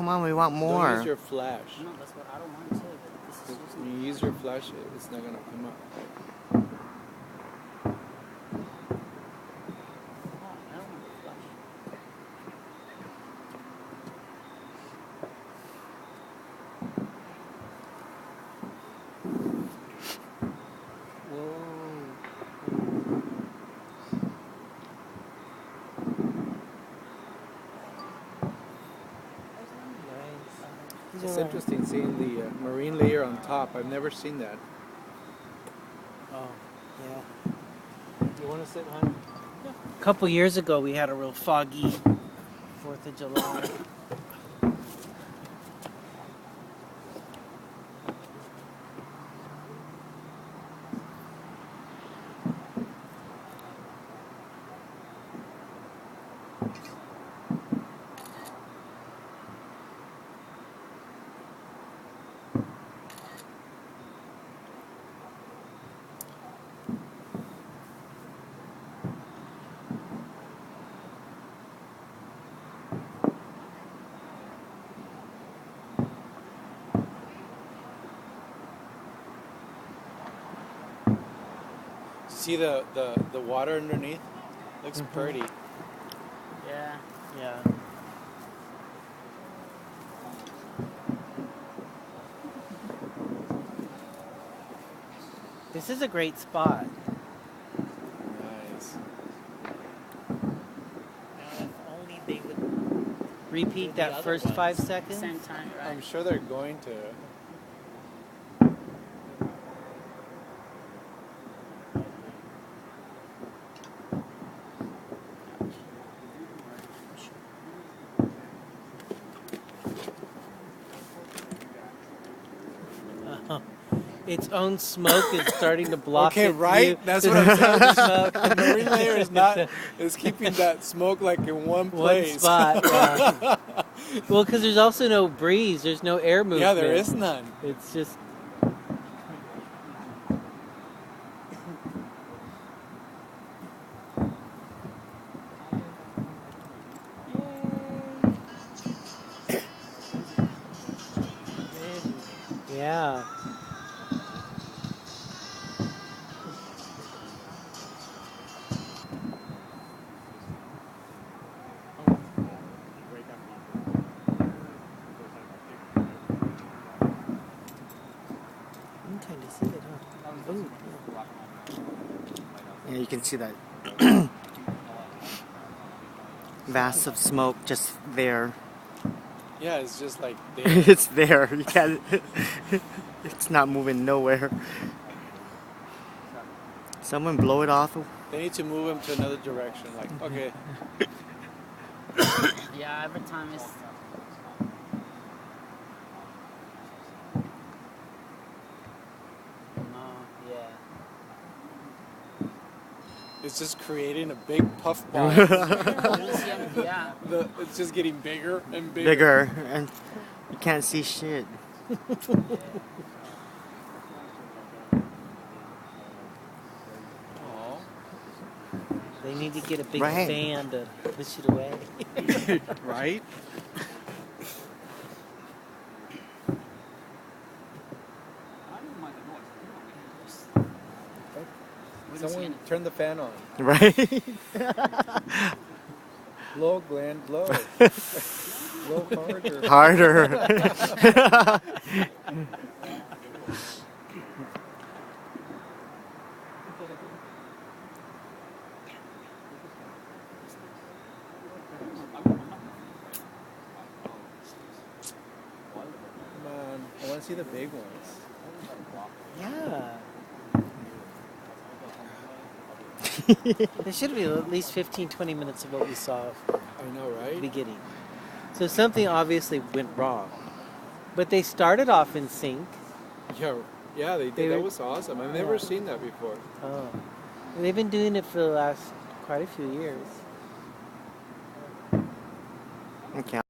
come on, we want more. Don't use your flash. No, that's what I don't want to. But this is just. When you use your flash, it's not gonna come up. I don't want to flash. Whoa. It's interesting seeing the marine layer on top. I've never seen that. Oh, yeah. You want to sit, hon? A couple years ago, we had a real foggy 4th of July. See the water underneath? Looks pretty. Yeah, yeah. This is a great spot. Nice. If only they would repeat that first 5 seconds. Same time, right? I'm sure they're going to. Its own smoke is starting to block Okay, it. right? That's what I'm saying. Smoke. The marine layer is keeping that smoke like in one place. One spot. Yeah. Well, because there's also no breeze. There's no air movement. Yeah, there is none. It's just. Yeah. You can kind of see it, huh? Ooh. Yeah, you can see that vast of smoke just there. Yeah, it's just like there. It's there. You can't. It's not moving nowhere. Someone blow it off. They need to move him to another direction. Like, okay. Yeah, every time it's. Yeah. It's just creating a big puff ball. Yeah. It's just getting bigger and bigger. Bigger, and you can't see shit. Aw. They need to get a big Right. fan to push it away. Right? Someone turn the fan on. Right? Blow, Glenn, blow. Blow harder. Harder. Come on, I want to see the big ones. Yeah. There should be at least 15-20 minutes of what we saw I know, at the right? beginning. So something obviously went wrong. But they started off in sync. Yeah, they They did. were- That was awesome. I've never seen that before. Oh. And they've been doing it for the last quite a few years. Okay.